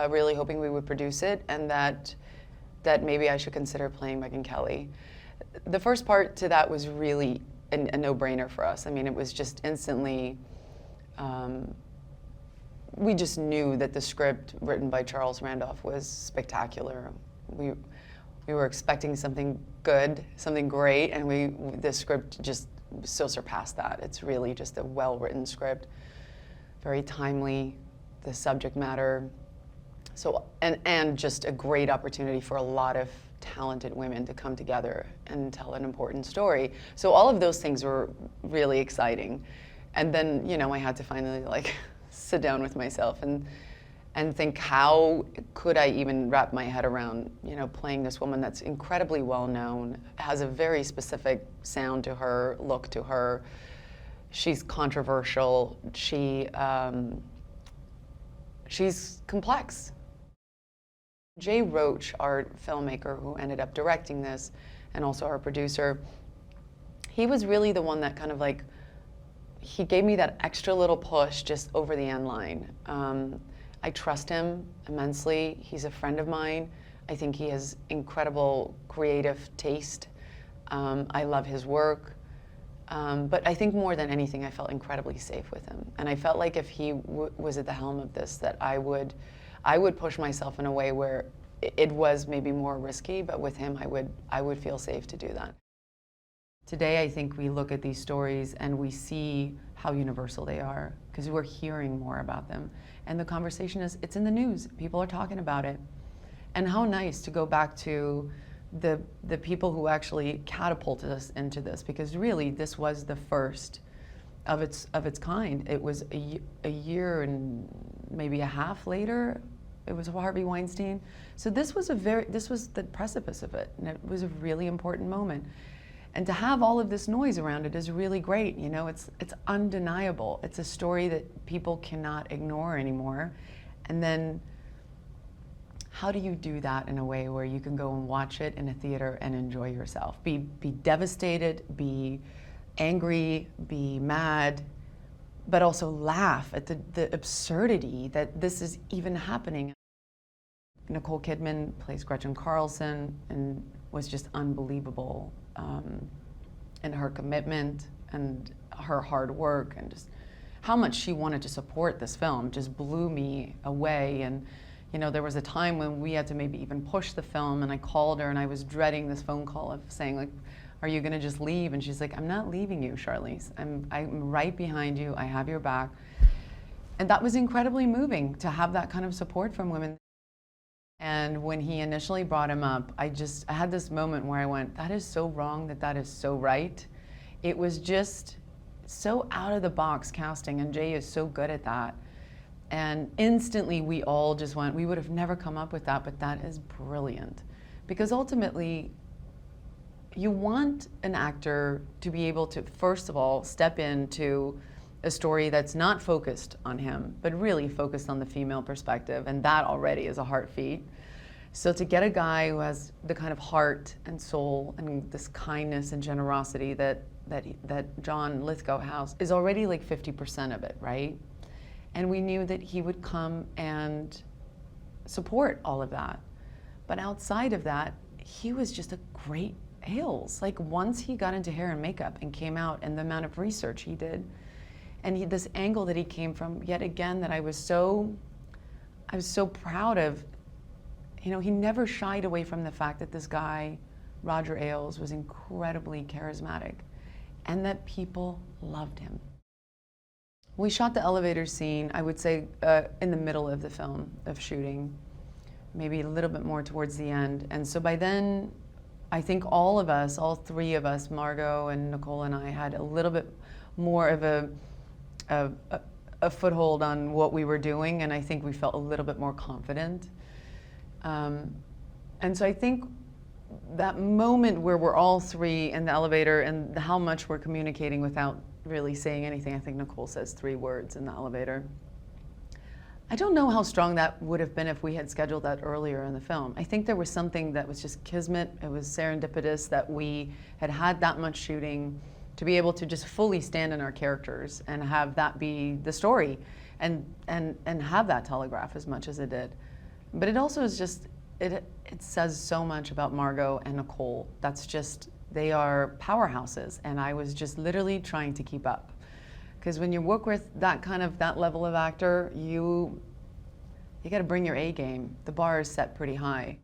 really hoping we would produce it, and that maybe I should consider playing Megyn Kelly. The first part to that was really a no-brainer for us. I mean, it was just instantly, we just knew that the script written by Charles Randolph was spectacular. We were expecting something good, something great, and the script just so surpassed that. It's really just a well-written script, very timely, the subject matter, so and just a great opportunity for a lot of talented women to come together and tell an important story. So all of those things were really exciting. And then, you know, I had to finally like sit down with myself and think, how could I even wrap my head around, you know, playing this woman that's incredibly well known, has a very specific sound to her, look to her. She's controversial. She's complex. Jay Roach, our filmmaker who ended up directing this, and also our producer, he was really the one that kind of like, he gave me that extra little push just over the end line. I trust him immensely. He's a friend of mine. I think he has incredible creative taste. I love his work. But I think more than anything, I felt incredibly safe with him. And I felt like if he was at the helm of this, that I would push myself in a way where it was maybe more risky, but with him, I would feel safe to do that. Today, I think we look at these stories and we see how universal they are, because we're hearing more about them. And the conversation it's in the news. People are talking about it. And how nice to go back to the people who actually catapulted us into this, because really this was the first of its kind. It was a year and maybe a half later, it was Harvey Weinstein. So this was the precipice of it, and it was a really important moment. And to have all of this noise around it is really great. You know, it's undeniable. It's a story that people cannot ignore anymore. And then how do you do that in a way where you can go and watch it in a theater and enjoy yourself? Be devastated, be angry, be mad, but also laugh at the absurdity that this is even happening. Nicole Kidman plays Gretchen Carlson and was just unbelievable in her commitment and her hard work, and just how much she wanted to support this film just blew me away. And you know, there was a time when we had to maybe even push the film, and I called her and I was dreading this phone call of saying like, are you gonna just leave? And she's like, I'm not leaving you, Charlize. I'm right behind you, I have your back. And that was incredibly moving to have that kind of support from women. And when he initially brought him up, I had this moment where I went, that is so wrong, that is so right. It was just so out of the box casting, and Jay is so good at that. And instantly we all just went, we would have never come up with that, but that is brilliant. Because ultimately, you want an actor to be able to, first of all, step into a story that's not focused on him, but really focused on the female perspective, and that already is a heart feat. So to get a guy who has the kind of heart and soul and this kindness and generosity that John Lithgow has is already like 50% of it, right? And we knew that he would come and support all of that. But outside of that, he was just a great Ailes. Like once he got into hair and makeup and came out, and the amount of research he did, and this angle that he came from, yet again, that I was so proud of. You know, he never shied away from the fact that this guy, Roger Ailes, was incredibly charismatic, and that people loved him. We shot the elevator scene, I would say, in the middle of the film, of shooting, maybe a little bit more towards the end. And so by then, I think all of us, all three of us, Margot and Nicole and I, had a little bit more of a foothold on what we were doing, and I think we felt a little bit more confident. And so I think that moment where we're all three in the elevator and how much we're communicating without really saying anything, I think Nicole says 3 words in the elevator. I don't know how strong that would have been if we had scheduled that earlier in the film. I think there was something that was just kismet, it was serendipitous that we had that much shooting to be able to just fully stand in our characters and have that be the story and have that telegraph as much as it did. But it also is just, it says so much about Margot and Nicole. That's just, they are powerhouses, and I was just literally trying to keep up. Because when you work with that level of actor, you got to bring your A game. The bar is set pretty high.